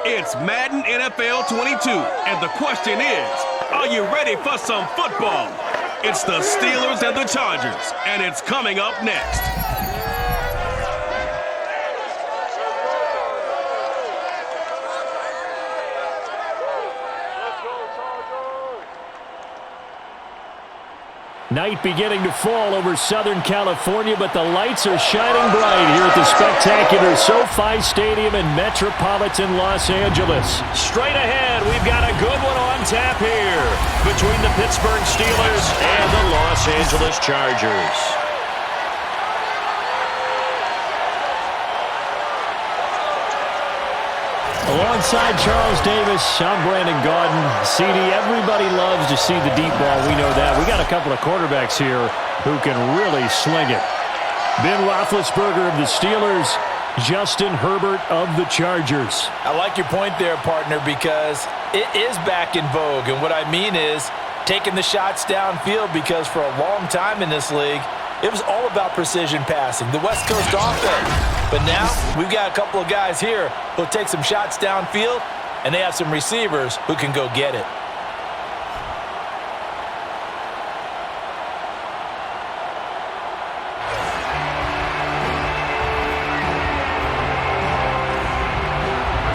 It's Madden NFL 22, and the question is, are you ready for some football? It's the Steelers and the Chargers, and it's coming up next. Night beginning to fall over Southern California, but the lights are shining bright here at the spectacular SoFi Stadium in metropolitan Los Angeles. Straight ahead, we've got a good one on tap here between the Pittsburgh Steelers and the Los Angeles Chargers. Alongside Charles Davis, I'm Brandon Gaudin. CD, everybody loves to see the deep ball. We know that. We got a couple of quarterbacks here who can really sling it. Ben Roethlisberger of the Steelers, Justin Herbert of the Chargers. I like your point there, partner, because it is back in vogue. And what I mean is taking the shots downfield, because for a long time in this league, it was all about precision passing, the West Coast offense. But now we've got a couple of guys here who'll take some shots downfield, and they have some receivers who can go get it.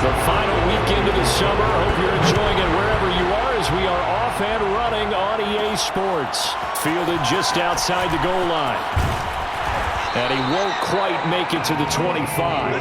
The final weekend of the summer. Hope you're enjoying it wherever you are, as we are off and running on EA Sports. Fielded just outside the goal line. And he won't quite make it to the 25.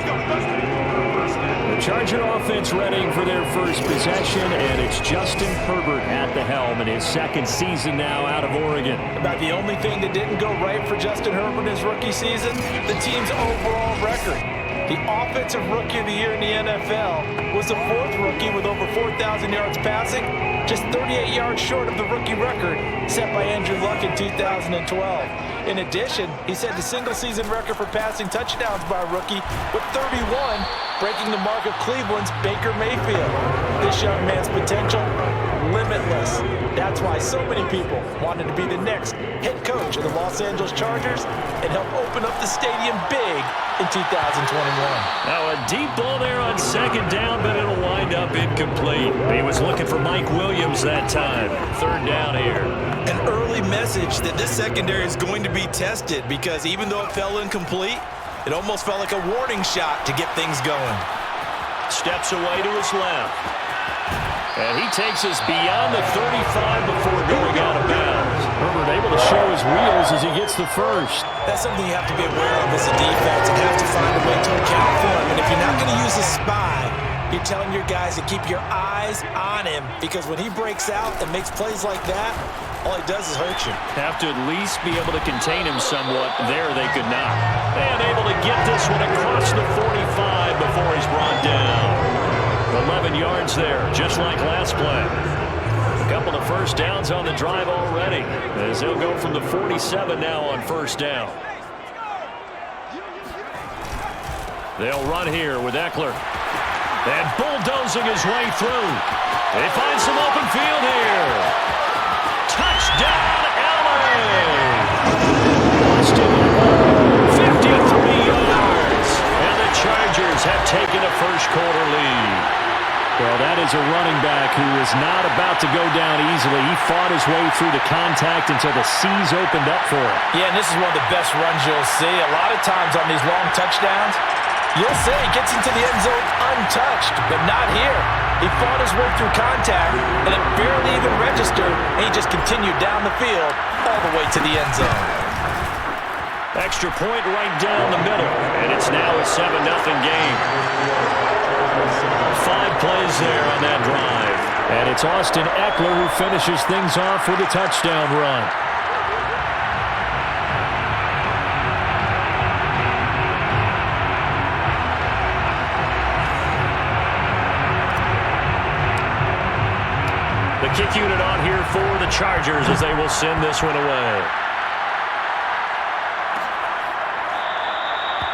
The Charger offense readying for their first possession, and it's Justin Herbert at the helm in his second season now out of Oregon. About the only thing that didn't go right for Justin Herbert in his rookie season, the team's overall record. The offensive rookie of the year in the NFL was the fourth rookie with over 4,000 yards passing, just 38 yards short of the rookie record set by Andrew Luck in 2012. In addition, he set the single-season record for passing touchdowns by a rookie with 31, breaking the mark of Cleveland's Baker Mayfield. This young man's potential, limitless. That's why so many people wanted to be the next head coach of the Los Angeles Chargers and help open up the stadium big in 2021. Now a deep ball there on second down, but it'll wind up incomplete. He was looking for Mike Williams that time. Third down here. An early message that this secondary is going to be tested, because even though it fell incomplete, it almost felt like a warning shot to get things going. Steps away to his left. And he takes us beyond the 35 before going out of bounds. Herbert able to show his wheels as he gets the first. That's something you have to be aware of as a defense and have to find a way to account for him. And if you're not going to use a spy, you're telling your guys to keep your eyes on him, because when he breaks out and makes plays like that, all he does is hurt you. Have to at least be able to contain him somewhat. There they could not. And able to get this one across the 45 before he's brought down. 11 yards there, just like last play. A couple of first downs on the drive already, as they'll go from the 47 now on first down. They'll run here with Eckler. And bulldozing his way through. They find some open field here. Touchdown, LA! 53 yards. And the Chargers have taken a first quarter lead. Well, that is a running back who is not about to go down easily. He fought his way through the contact until the seas opened up for him. Yeah, and this is one of the best runs you'll see. A lot of times on these long touchdowns, you'll say he gets into the end zone untouched, but not here. He fought his way through contact, and it barely even registered, and he just continued down the field all the way to the end zone. Extra point right down the middle, and it's now a 7-0 game. 5 plays there on that drive. And it's Austin Eckler who finishes things off with a touchdown run. The kick unit on here for the Chargers as they will send this one away.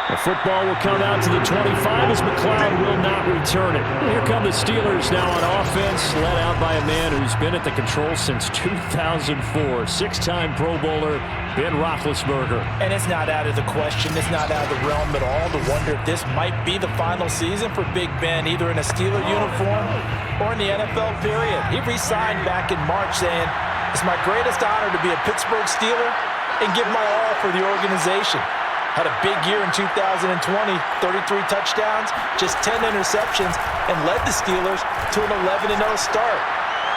A football will come out to the 25 as McLeod will not return it. Here come the Steelers now on offense, led out by a man who's been at the controls since 2004. Six-time Pro Bowler, Ben Roethlisberger. And it's not out of the question. It's not out of the realm at all to wonder if this might be the final season for Big Ben, either in a Steeler uniform or in the NFL period. He re-signed back in March saying, "It's my greatest honor to be a Pittsburgh Steeler and give my all for the organization." Had a big year in 2020, 33 touchdowns, just 10 interceptions, and led the Steelers to an 11-0 start.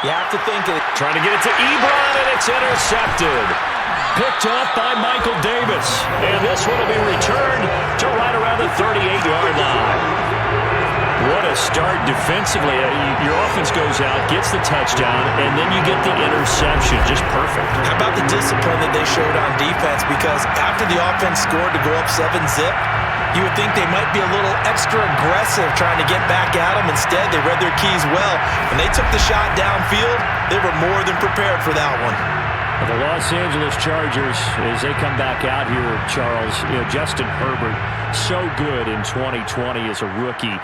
You have to think it. Trying to get it to Ebron, and it's intercepted. Picked up by Michael Davis. And this one will be returned to right around the 38-yard line. What a start defensively. Your offense goes out, gets the touchdown, and then you get the interception. Just perfect. How about the discipline that they showed on defense? Because after the offense scored to go up 7-zip, you would think they might be a little extra aggressive trying to get back at them. Instead, they read their keys well. When they took the shot downfield, they were more than prepared for that one. The Los Angeles Chargers, as they come back out here, Charles, Justin Herbert, so good in 2020 as a rookie.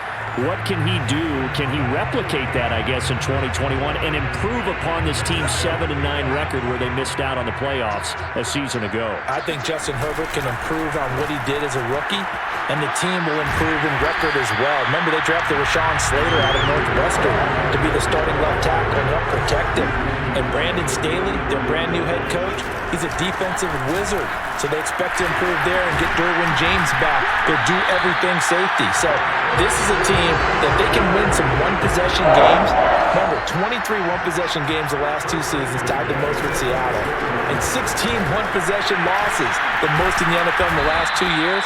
What can he do? Can he replicate that, I guess, in 2021 and improve upon this team's 7-9 record where they missed out on the playoffs a season ago? I think Justin Herbert can improve on what he did as a rookie, and the team will improve in record as well. Remember, they drafted Rashawn Slater out of Northwestern to be the starting left tackle and help protect him. And Brandon Staley, their brand new head coach, he's a defensive wizard. So they expect to improve there and get Derwin James back. They'll do everything safety. So this is a team that they can win some one-possession games. Remember, 23 one-possession games the last two seasons, tied the most with Seattle. And 16 one-possession losses, the most in the NFL in the last 2 years.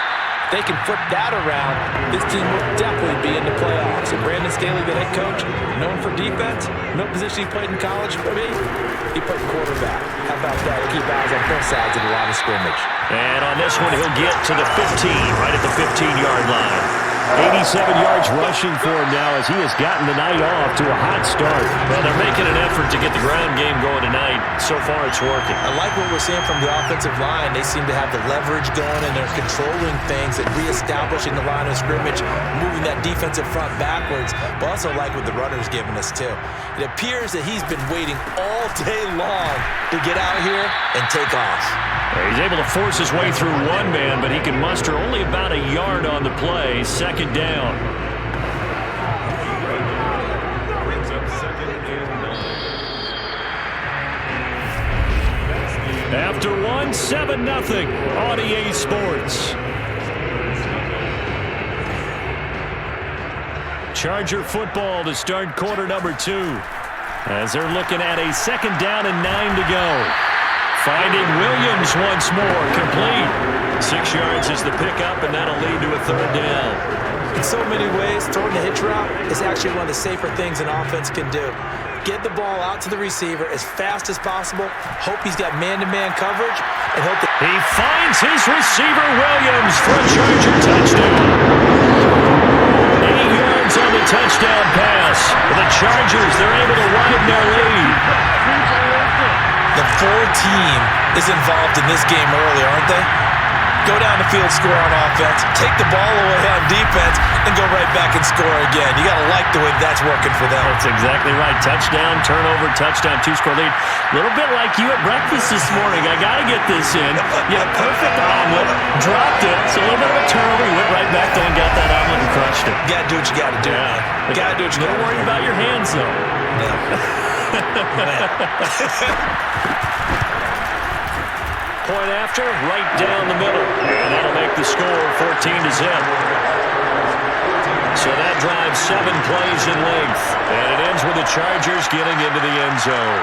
They can flip that around. This team will definitely be in the playoffs. And Brandon Staley, the head coach, known for defense, no position he played in college for me, he played quarterback. How about that? Keep eyes on both sides of the line of scrimmage. And on this one, he'll get to the 15, right at the 15-yard line. 87 yards rushing for him now as he has gotten the night off to a hot start. Well, they're making an effort to get the ground game going tonight. So far, it's working. I like what we're seeing from the offensive line. They seem to have the leverage going, and they're controlling things and reestablishing the line of scrimmage, moving that defensive front backwards. But also like what the runner's giving us, too. It appears that he's been waiting all day long to get out here and take off. He's able to force his way through one man, but he can muster only about a yard on the play. Second down. After one, 7-0 on EA Sports. Charger football to start quarter number 2. As they're looking at a second down and 9 to go. Finding Williams once more, complete. 6 yards is the pickup, and that'll lead to a third down. In so many ways, throwing the hitch route is actually one of the safer things an offense can do. Get the ball out to the receiver as fast as possible, hope he's got man-to-man coverage, and hope that he finds his receiver, Williams, for a Charger touchdown. 8 yards on the touchdown pass. The Chargers, they're able to widen their lead. The full team is involved in this game early, aren't they? Go down the field, score on offense, take the ball away on defense, and go right back and score again. You got to like the way that's working for them. That's exactly right. Touchdown, turnover, touchdown, 2-score lead. A little bit like you at breakfast this morning. I got to get this in. You had a perfect omelet, dropped it. So a little bit of a turnover. You went right back there and got that omelet and crushed it. You got to do what you got to do. Yeah. Got to do what you got to do. Don't worry about your hands, though. No. Point after, right down the middle. And that'll make the score 14-0. So that drives 7 plays in length. And it ends with the Chargers getting into the end zone.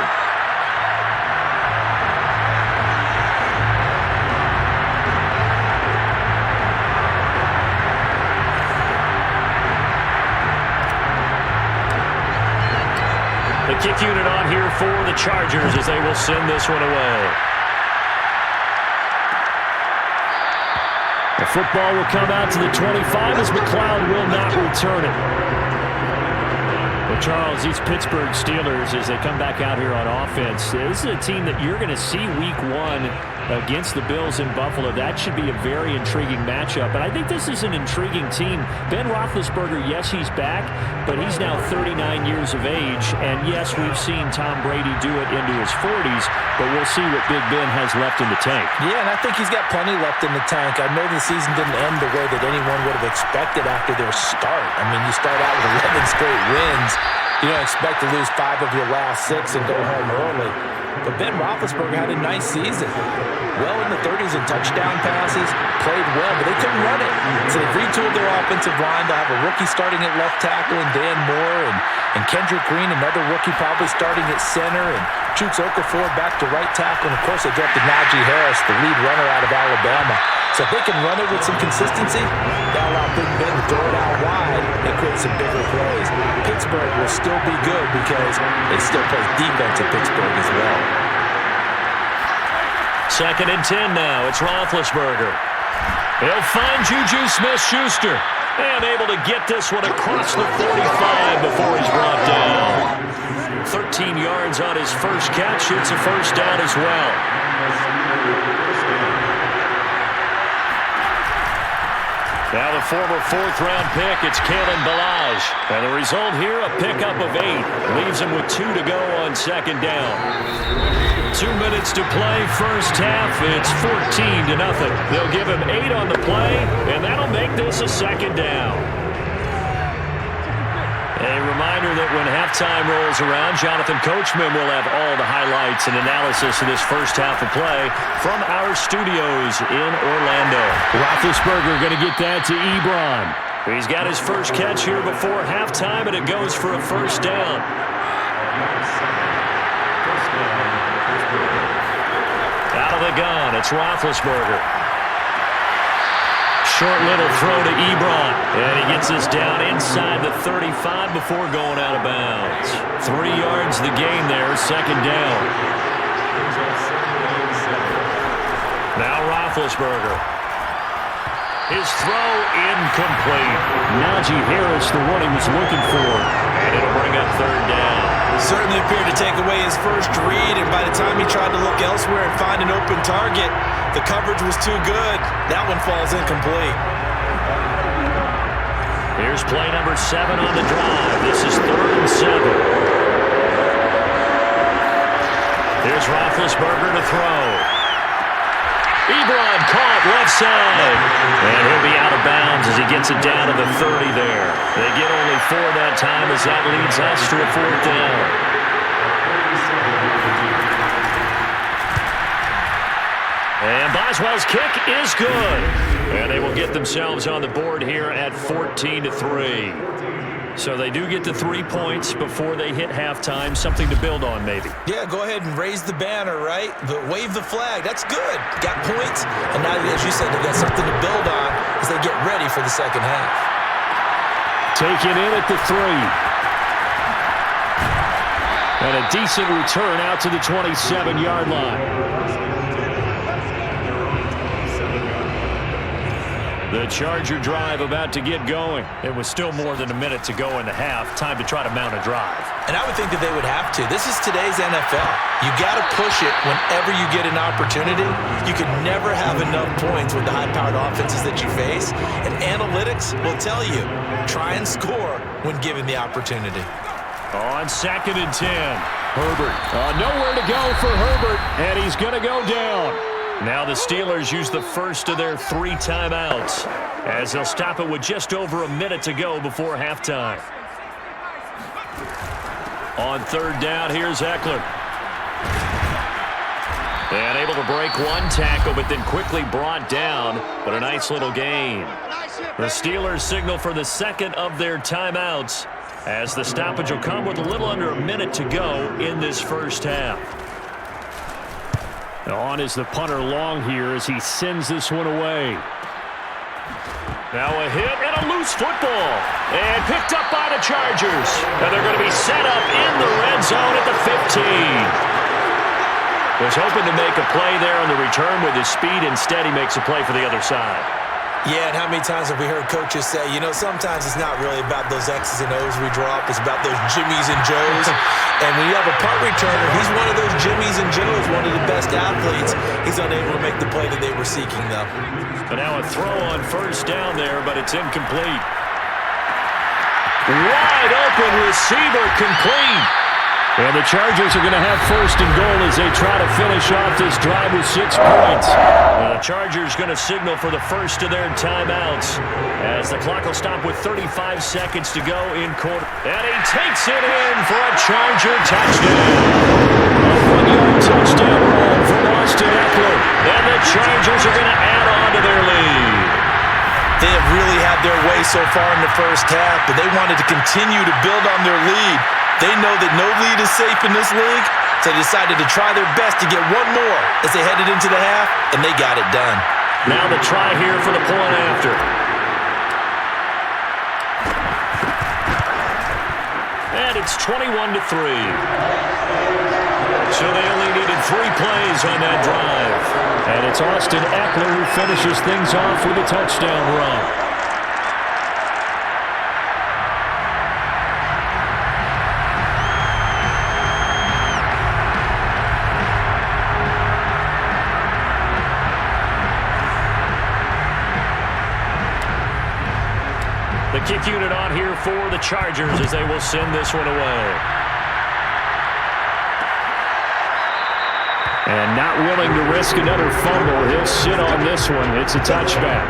The kick unit on here for the Chargers as they will send this one away. The football will come out to the 25 as McLeod will not return it. Well, Charles, these Pittsburgh Steelers, as they come back out here on offense, this is a team that you're going to see week 1 against the Bills in Buffalo. That should be a very intriguing matchup. And I think this is an intriguing team. Ben Roethlisberger, yes, he's back, but he's now 39 years of age. And yes, we've seen Tom Brady do it into his 40s, but we'll see what Big Ben has left in the tank. Yeah, and I think he's got plenty left in the tank. I know the season didn't end the way that anyone would have expected after their start. I mean, you start out with 11 straight wins. You don't expect to lose 5 of your last 6 and go home early. But Ben Roethlisberger had a nice season. Well in the 30s in touchdown passes, played well, but they couldn't run it. So they retooled their offensive line to have a rookie starting at left tackle and Dan Moore and Kendrick Green, another rookie probably starting at center, and Chooks Okafor back to right tackle. And, of course, they drafted Najee Harris, the lead runner out of Alabama. So if they can run it with some consistency, that'll allow Big Ben to throw it out wide and create some bigger plays. Pittsburgh will still be good because they still play defense at Pittsburgh as well. 2nd and 10 now. It's Roethlisberger. He'll find Juju Smith-Schuster. And able to get this one across the 45 before he's brought down. 13 yards on his first catch. It's a first down as well. Now the former 4th-round pick, it's Kalen Ballage. And the result here, a pickup of 8. Leaves him with 2 to go on 2nd down. 2 minutes to play, first half. It's 14-0. They'll give him 8 on the play, and that'll make this a 2nd down. A reminder that when halftime rolls around, Jonathan Coachman will have all the highlights and analysis of this first half of play from our studios in Orlando. Roethlisberger going to get that to Ebron. He's got his first catch here before halftime, and it goes for a first down. Out of the gun, it's Roethlisberger. Short little throw to Ebron. And he gets us down inside the 35 before going out of bounds. 3 yards the gain there, 2nd down. Now Roethlisberger. His throw incomplete. Najee Harris, the one he was looking for. And it'll bring up 3rd down. Certainly appeared to take away his first read, and by the time he tried to look elsewhere and find an open target, the coverage was too good. That one falls incomplete. Here's play number 7 on the drive. This is 3rd and 7. Here's Roethlisberger to throw. Ebron caught left side. And he'll be out of bounds as he gets it down to the 30 there. They get only 4 that time as that leads us to a 4th down. And Boswell's kick is good. And they will get themselves on the board here at 14-3. So they do get the 3 points before they hit halftime. Something to build on, maybe. Yeah, go ahead and raise the banner, right? But wave the flag. That's good. Got points. And now, as you said, they've got something to build on as they get ready for the second half. Taken in at the 3. And a decent return out to the 27-yard line. The Charger drive about to get going. It was still more than a minute to go in the half. Time to try to mount a drive. And I would think that they would have to. This is today's NFL. You got to push it whenever you get an opportunity. You can never have enough points with the high-powered offenses that you face. And analytics will tell you, try and score when given the opportunity. On 2nd and 10, Herbert. Nowhere to go for Herbert, and he's going to go down. Now the Steelers use the first of their 3 timeouts as they'll stop it with just over a minute to go before halftime. On 3rd down, here's Eckler. And able to break 1 tackle, but then quickly brought down. But a nice little gain. The Steelers signal for the 2nd of their timeouts as the stoppage will come with a little under a minute to go in this first half. On is the punter long here as he sends this one away. Now a hit and a loose football. And picked up by the Chargers. And they're going to be set up in the red zone at the 15. Was hoping to make a play there on the return with his speed. Instead, he makes a play for the other side. Yeah, and how many times have we heard coaches say, you know, sometimes it's not really about those X's and O's we drop. It's about those Jimmies and Joes. And when you have a punt returner, he's one of those Jimmies and Joes, one of the best athletes. He's unable to make the play that they were seeking, though. But now a throw on first down there, but it's incomplete. Wide open receiver, complete. And the Chargers are going to have first and goal as they try to finish off this drive with 6 points. The Chargers going to signal for the first of their timeouts as the clock will stop with 35 seconds to go in quarter. And he takes it in for a Charger touchdown. A 1-yard touchdown run from Austin Eckler. And the Chargers are going to add on to their lead. They have really had their way so far in the first half, but they wanted to continue to build on their lead. They know that no lead is safe in this league, so they decided to try their best to get one more as they headed into the half, and they got it done. Now the try here for the point after. And it's 21-3. So they only needed 3 plays on that drive. And it's Austin Eckler who finishes things off with a touchdown run. The kick unit on here for the Chargers as they will send this one away. And not willing to risk another fumble. He'll sit on this one. It's a touchback.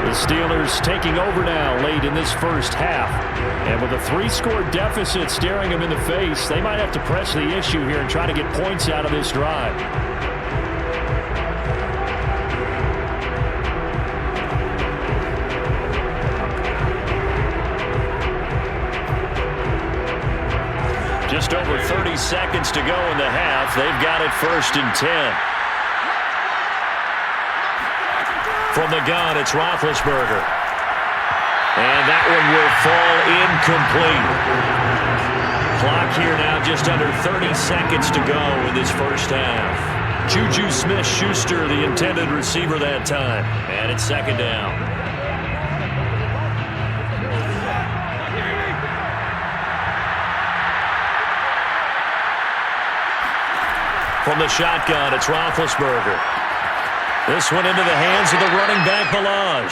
The Steelers taking over now late in this first half. And with a 3-score deficit staring them in the face, they might have to press the issue here and try to get points out of this drive. Just over 30 seconds to go in the half. They've got it 1st and 10. From the gun, it's Roethlisberger. And that one will fall incomplete. Clock here now just under 30 seconds to go in this first half. Juju Smith-Schuster, the intended receiver that time. And it's 2nd down. From the shotgun, it's Roethlisberger. This one into the hands of the running back, Balaj.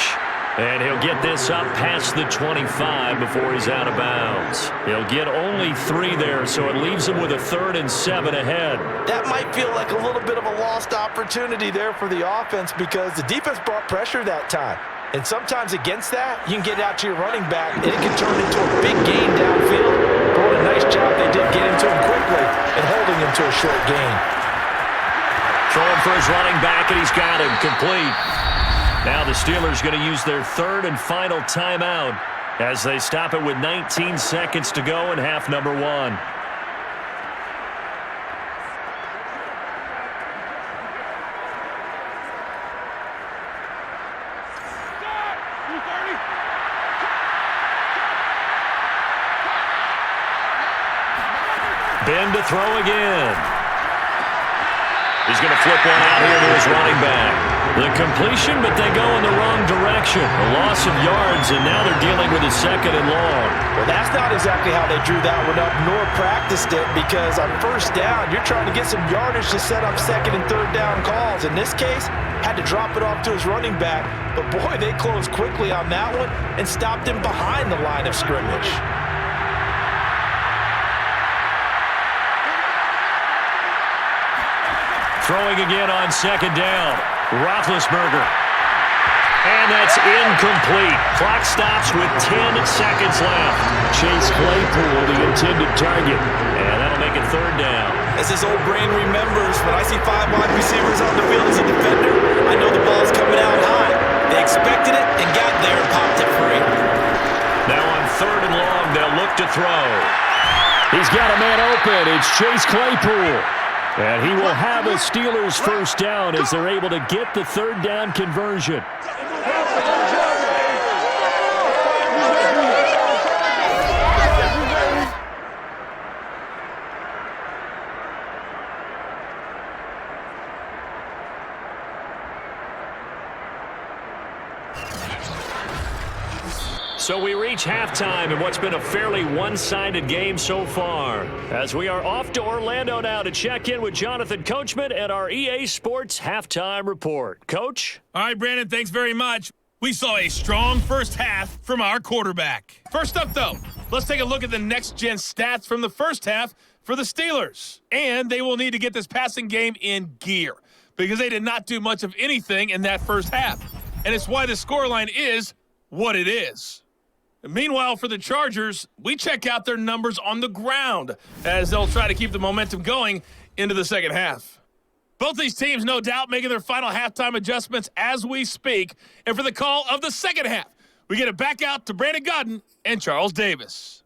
And he'll get this up past the 25 before he's out of bounds. He'll get only 3 there, so it leaves him with a 3rd and 7 ahead. That might feel like a little bit of a lost opportunity there for the offense because the defense brought pressure that time. And sometimes against that, you can get out to your running back, and it can turn into a big gain downfield. But what a nice job they did getting to him quickly and holding him to a short gain. Throwing for his running back, and he's got him complete. Now the Steelers going to use their 3rd and final timeout as they stop it with 19 seconds to go in half number 1. Ben to throw again. He's going to flip one out here to his running back. The completion, but they go in the wrong direction. A loss of yards, and now they're dealing with a 2nd and long. Well, that's not exactly how they drew that one up, nor practiced it, because on 1st down, you're trying to get some yardage to set up 2nd and 3rd down calls. In this case, had to drop it off to his running back, but boy, they closed quickly on that one and stopped him behind the line of scrimmage. Throwing again on 2nd down. Roethlisberger. And that's incomplete. Clock stops with 10 seconds left. Chase Claypool, the intended target. And that'll make it 3rd down. As his old brain remembers, when I see 5 wide receivers on the field as a defender, I know the ball's coming out high. They expected it and got there and popped it free. Now on 3rd and long, they'll look to throw. He's got a man open. It's Chase Claypool. And he will have a Steelers 1st down as they're able to get the 3rd down conversion. So we reach halftime in what's been a fairly one-sided game so far. As we are off to Orlando now to check in with Jonathan Coachman at our EA Sports Halftime Report. Coach? All right, Brandon, thanks very much. We saw a strong first half from our quarterback. First up, though, let's take a look at the next-gen stats from the first half for the Steelers. And they will need to get this passing game in gear because they did not do much of anything in that first half. And it's why the scoreline is what it is. Meanwhile, for the Chargers, we check out their numbers on the ground as they'll try to keep the momentum going into the second half. Both these teams, no doubt, making their final halftime adjustments as we speak. And for the call of the second half, we get it back out to Brandon Godden and Charles Davis.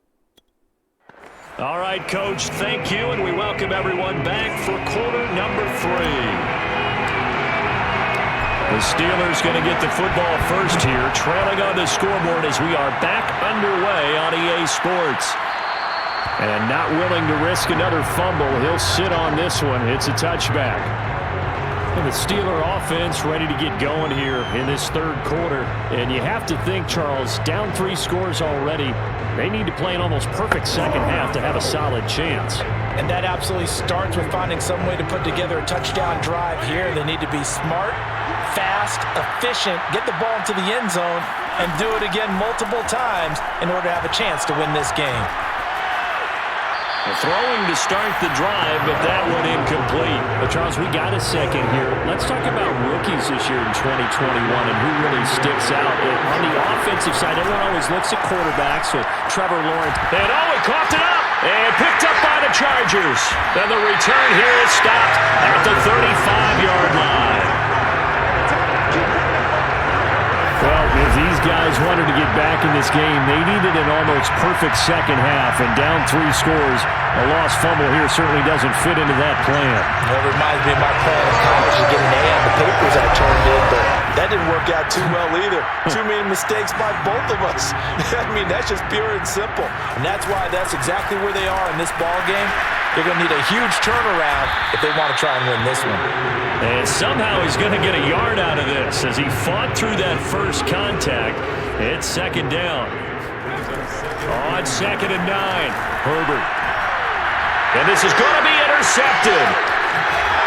All right, Coach, thank you, and we welcome everyone back for quarter number 3. The Steelers going to get the football first here, trailing on the scoreboard as we are back underway on EA Sports. And not willing to risk another fumble, he'll sit on this one. It's a touchback. And the Steeler offense ready to get going here in this third quarter. And you have to think, Charles, down 3 scores already. They need to play an almost perfect second half to have a solid chance. And that absolutely starts with finding some way to put together a touchdown drive here. They need to be smart, fast, efficient, get the ball into the end zone, and do it again multiple times in order to have a chance to win this game. Throwing to start the drive, but that one incomplete. But Charles, we got a second here. Let's talk about rookies this year in 2021 and who really sticks out. On the offensive side, everyone always looks at quarterbacks with Trevor Lawrence. And he coughed it up and picked up by the Chargers. And the return here is stopped at the 35-yard line. Well, if these guys wanted to get back in this game, they needed an almost perfect second half, and down 3 scores, a lost fumble here certainly doesn't fit into that plan. It reminds me of my plan in college to get an A on the papers I turned in, but that didn't work out too well either. Too many mistakes by both of us. I mean, that's just pure and simple. And that's why that's exactly where they are in this ball game. They're going to need a huge turnaround if they want to try and win this one. And somehow he's going to get a yard out of this as he fought through that first contact. It's second down. On 2nd and 9, Herbert. And this is going to be intercepted.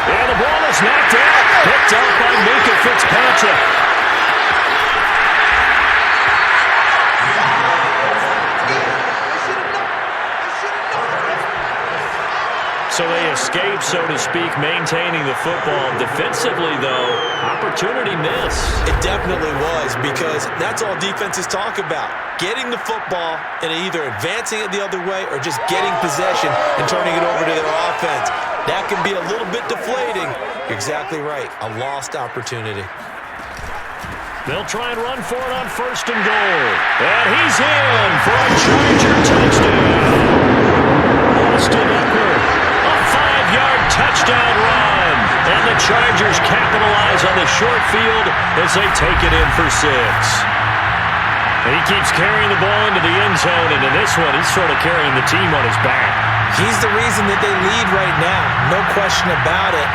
And the ball is knocked out. Picked up by Minka Fitzpatrick. So they escape, so to speak, maintaining the football. Defensively, though, opportunity miss. It definitely was, because that's all defenses talk about. Getting the football and either advancing it the other way or just getting possession and turning it over to their offense. That can be a little bit deflating. You're exactly right. A lost opportunity. They'll try and run for it on 1st and goal. And he's in for a Charger touchdown. Austin Eckler. 5-yard touchdown run. And the Chargers capitalize on the short field as they take it in for 6. And he keeps carrying the ball into the end zone, and in this one, he's sort of carrying the team on his back. He's the reason that they lead right now. No question about it.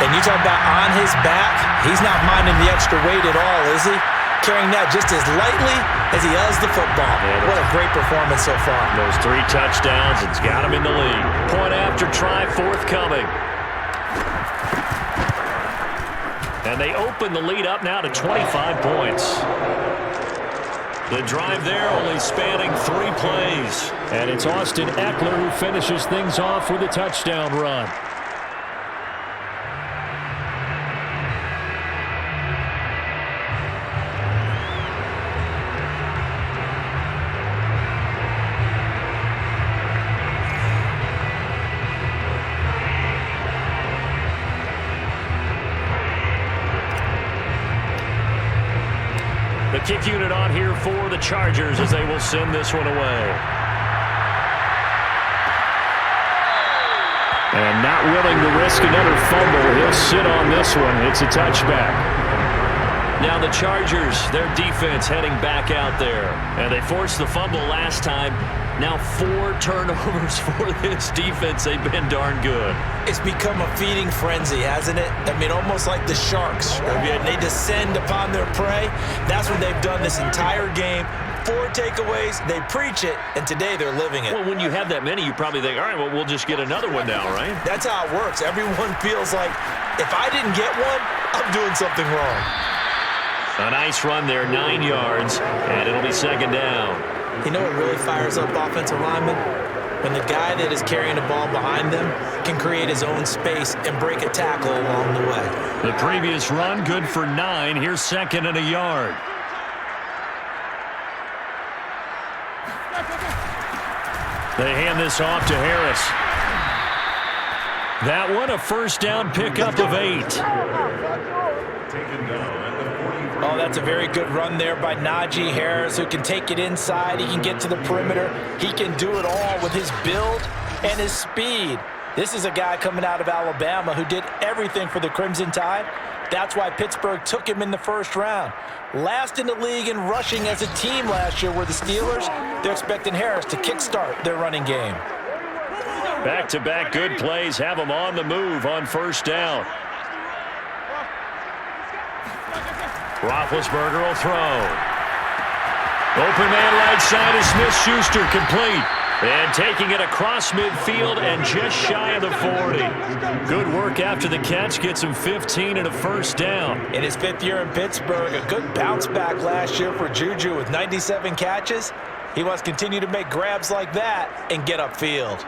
And you talk about on his back, he's not minding the extra weight at all, is he? Carrying that just as lightly as he does the football. Yeah, what a great performance so far. Those 3 touchdowns, it's got him in the lead. Point after try, forthcoming. And they open the lead up now to 25 points. The drive there only spanning 3 plays. And it's Austin Eckler who finishes things off with a touchdown run. The kick unit on here for the Chargers as they will send this one away. And not willing to risk another fumble, he'll sit on this one. It's a touchback. Now the Chargers, their defense heading back out there. And they forced the fumble last time. Now 4 turnovers for this defense. They've been darn good. It's become a feeding frenzy, hasn't it? I mean, almost like the sharks. They descend upon their prey. That's what they've done this entire game. 4 takeaways, they preach it, and today they're living it. Well, when you have that many, you probably think, all right, well, we'll just get another one now, right? That's how it works. Everyone feels like, if I didn't get one, I'm doing something wrong. A nice run there, 9 yards, and it'll be second down. You know what really fires up offensive linemen? When the guy that is carrying the ball behind them can create his own space and break a tackle along the way. The previous run, good for 9. Here's second and a yard. They hand this off to Harris. That one, a first down pickup of 8. Oh, that's a very good run there by Najee Harris, who can take it inside. He can get to the perimeter. He can do it all with his build and his speed. This is a guy coming out of Alabama who did everything for the Crimson Tide. That's why Pittsburgh took him in the first round. Last in the league in rushing as a team last year were the Steelers. They're expecting Harris to kickstart their running game. Back-to-back good plays have them on the move on first down. Roethlisberger will throw. Open man right side is Smith-Schuster, complete. And taking it across midfield and just shy of the 40. Good work after the catch. Gets him 15 and a first down. In his 5th year in Pittsburgh, a good bounce back last year for Juju with 97 catches. He wants to continue to make grabs like that and get upfield.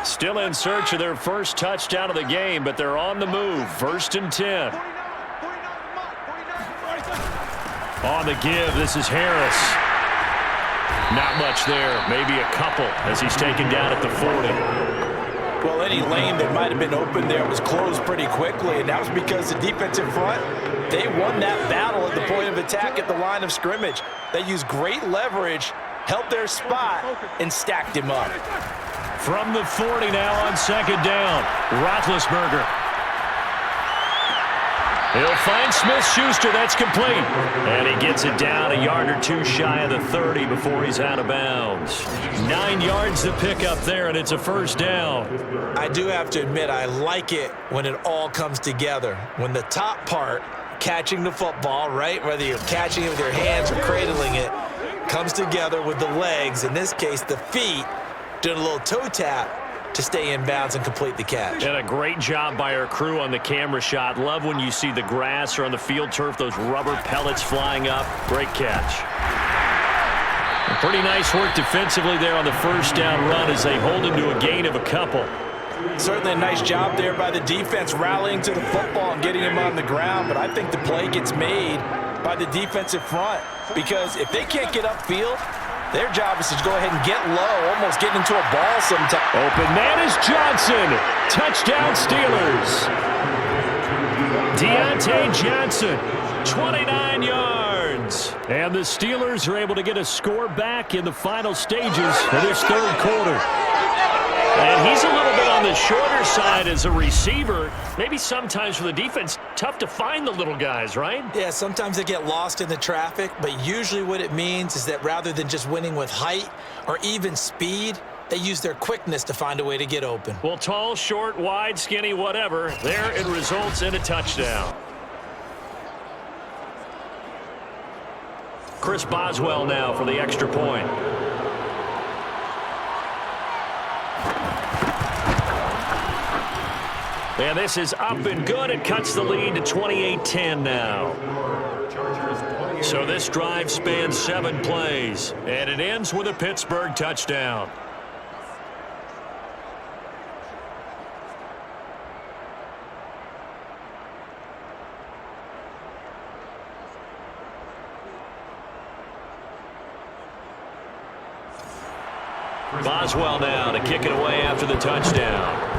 Still in search of their first touchdown of the game, but they're on the move. 1st and 10. On the give, this is Harris. Not much there, maybe a couple as he's taken down at the 40. Well, any lane that might have been open there was closed pretty quickly, and that was because the defensive front, they won that battle at the point of attack at the line of scrimmage. They used great leverage, held their spot, and stacked him up. From the 40 now on second down, Roethlisberger. He'll find Smith-Schuster. That's complete. And he gets it down a yard or 2 shy of the 30 before he's out of bounds. 9 yards to pick up there, and it's a first down. I do have to admit, I like it when it all comes together. When the top part, catching the football, right, whether you're catching it with your hands or cradling it, comes together with the legs, in this case the feet, doing a little toe tap to stay in bounds and complete the catch. And a great job by our crew on the camera shot. Love when you see the grass or on the field turf, those rubber pellets flying up. Great catch. And pretty nice work defensively there on the first down run as they hold him to a gain of a couple. Certainly a nice job there by the defense rallying to the football and getting him on the ground, but I think the play gets made by the defensive front because if they can't get upfield, their job is to go ahead and get low, almost get into a ball sometime. Open man is Johnson. Touchdown Steelers. Deontay Johnson, 29 yards. And the Steelers are able to get a score back in the final stages of this third quarter. And he's a little bit on the shorter side as a receiver. Maybe sometimes for the defense, tough to find the little guys, right? Yeah, sometimes they get lost in the traffic, but usually what it means is that rather than just winning with height or even speed, they use their quickness to find a way to get open. Well, tall, short, wide, skinny, whatever, there it results in a touchdown. Chris Boswell now for the extra point. And this is up and good. It cuts the lead to 28-10 now. So this drive spans 7 plays, and it ends with a Pittsburgh touchdown. Boswell now to kick it away after the touchdown.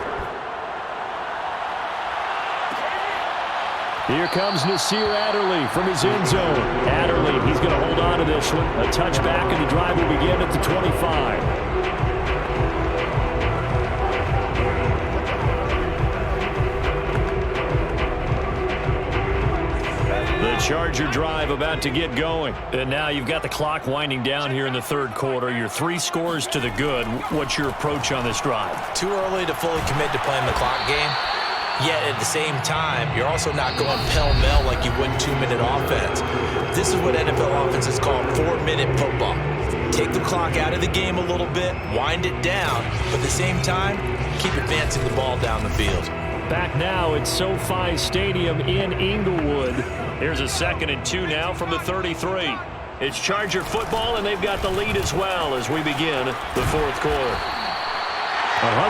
Here comes Nasir Adderley from his end zone. Adderley, he's going to hold on to this one. A touchback, and the drive will begin at the 25. The Charger drive about to get going. And now you've got the clock winding down here in the third quarter. You're 3 scores to the good. What's your approach on this drive? Too early to fully commit to playing the clock game. Yet at the same time, you're also not going pell-mell like you would 2-minute offense. This is what NFL offenses call 4-minute football. Take the clock out of the game a little bit, wind it down, but at the same time, keep advancing the ball down the field. Back now at SoFi Stadium in Inglewood. Here's a 2nd and 2 now from the 33. It's Charger football, and they've got the lead as well as we begin the fourth quarter. 109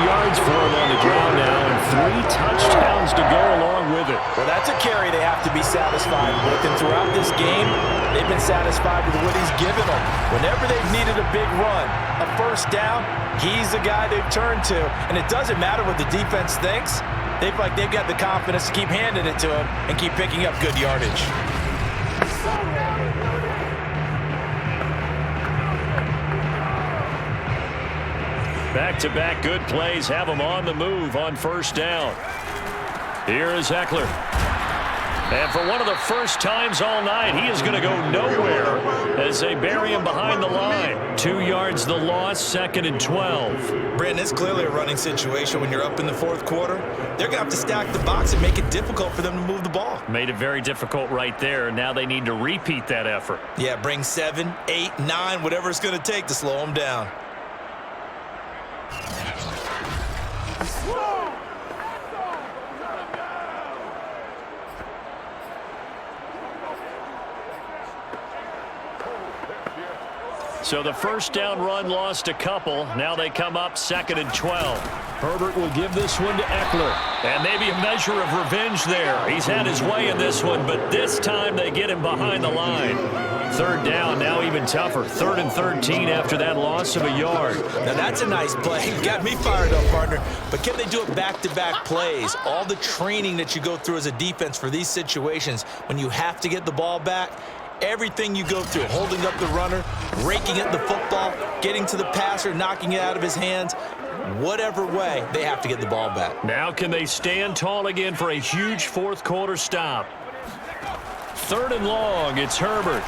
yards for him on the ground now, and 3 touchdowns to go along with it. Well, that's a carry they have to be satisfied with, and throughout this game, they've been satisfied with what he's given them. Whenever they've needed a big run, a first down, he's the guy they've turned to, and it doesn't matter what the defense thinks. They've got the confidence to keep handing it to him and keep picking up good yardage. Back-to-back good plays have him on the move on first down. Here is Eckler. And for one of the first times all night, he is going to go nowhere as they bury him behind the line. 2 yards the loss, 2nd and 12. Brandon, it's clearly a running situation when you're up in the fourth quarter. They're going to have to stack the box and make it difficult for them to move the ball. Made it very difficult right there. Now they need to repeat that effort. Yeah, bring 7, 8, 9, whatever it's going to take to slow them down. So the first down run lost a couple. Now they come up 2nd and 12. Herbert will give this one to Eckler. And maybe a measure of revenge there. He's had his way in this one, but this time they get him behind the line. Third down, now even tougher. 3rd and 13 after that loss of a yard. Now that's a nice play. You got me fired up, partner. But can they do it back-to-back plays? All the training that you go through as a defense for these situations, when you have to get the ball back, everything you go through, holding up the runner, raking at the football, getting to the passer, knocking it out of his hands, whatever way, they have to get the ball back. Now can they stand tall again for a huge fourth quarter stop? 3rd and long, it's Herbert.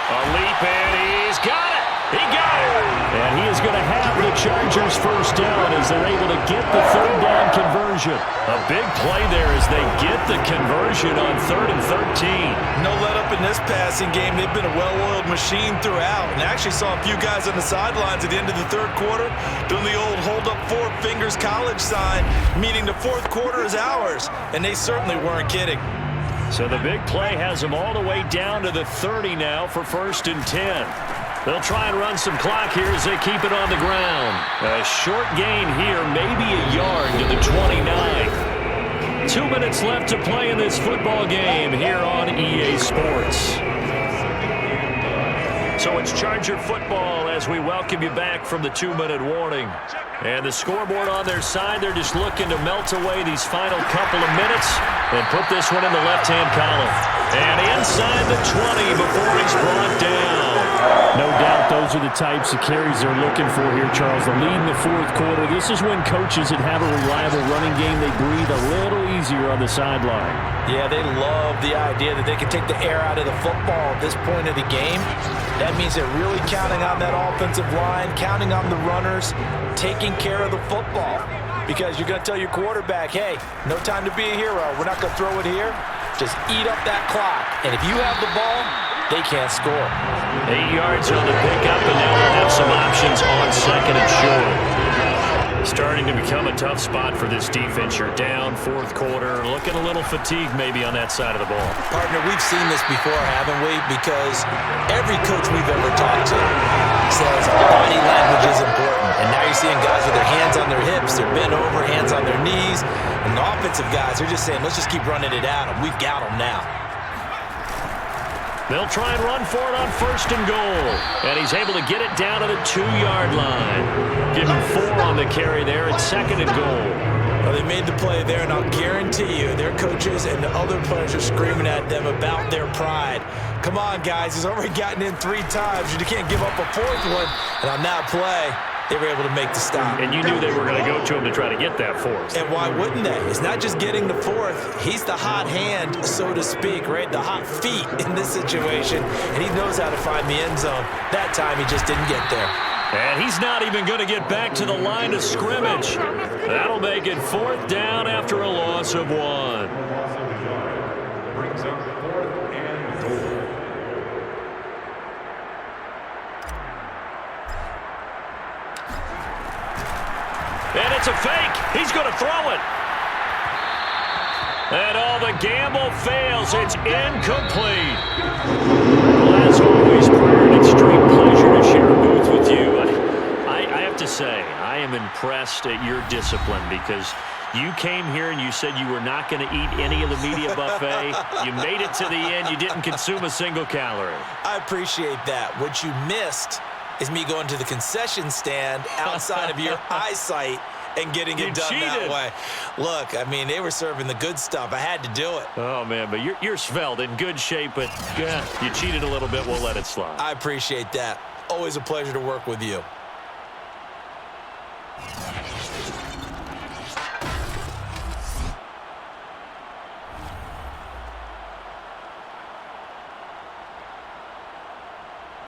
A leap, and he's got it! He got it! And he is going to have the Chargers first down as they're able to get the 3rd down conversion. A big play there as they get the conversion on 3rd and 13. No let up in this passing game. They've been a well-oiled machine throughout. And I actually saw a few guys on the sidelines at the end of the third quarter doing the old hold up 4 fingers college sign, meaning the fourth quarter is ours. And they certainly weren't kidding. So the big play has them all the way down to the 30 now for 1st and 10. They'll try and run some clock here as they keep it on the ground. A short gain here, maybe a yard to the 29. 2 minutes left to play in this football game here on EA Sports. So it's Charger football as we welcome you back from the 2-minute warning. And the scoreboard on their side, they're just looking to melt away these final couple of minutes and put this one in the left-hand column. And inside the 20 before he's brought down. No doubt those are the types of carries they're looking for here, Charles. The lead in the fourth quarter. This is when coaches that have a reliable running game, they breathe a little easier on the sideline. Yeah, they love the idea that they can take the air out of the football at this point of the game. That means they're really counting on that offensive line, counting on the runners, taking care of the football. Because you're going to tell your quarterback, hey, no time to be a hero. We're not going to throw it here. Just eat up that clock. And if you have the ball, they can't score. 8 yards on the pickup, and now we'll have some options on 2nd and short. Starting to become a tough spot for this defense. You're down fourth quarter, looking a little fatigued maybe on that side of the ball. Partner, we've seen this before, haven't we? Because every coach we've ever talked to says body language is important. And now you're seeing guys with their hands on their hips, they're bent over, hands on their knees. And the offensive guys are just saying, let's just keep running it at them. We've got them now. They'll try and run for it on 1st and goal. And he's able to get it down to the 2-yard line. Give him 4 on the carry there at 2nd and goal. Well, they made the play there, and I'll guarantee you their coaches and the other players are screaming at them about their pride. Come on, guys. He's already gotten in 3 times. You can't give up a 4th one. And on that play, they were able to make the stop. And you knew they were going to go to him to try to get that 4th. And why wouldn't they? It's not just getting the 4th. He's the hot hand, so to speak, right? The hot feet in this situation. And he knows how to find the end zone. That time, he just didn't get there. And he's not even going to get back to the line of scrimmage. That'll make it 4th down after a loss of 1. And it's a fake. He's going to throw it. And all the gamble fails. It's incomplete. Well, as always, Prayer, an extreme pleasure to share a booth with you. I have to say, I am impressed at your discipline because you came here and you said you were not going to eat any of the media buffet. You made it to the end. You didn't consume a single calorie. I appreciate that. What you missed is me going to the concession stand outside of your eyesight and getting it done that way. Look, I mean, they were serving the good stuff. I had to do it. Oh, man, but you're svelte, in good shape, but yeah, you cheated a little bit. We'll let it slide. I appreciate that. Always a pleasure to work with you.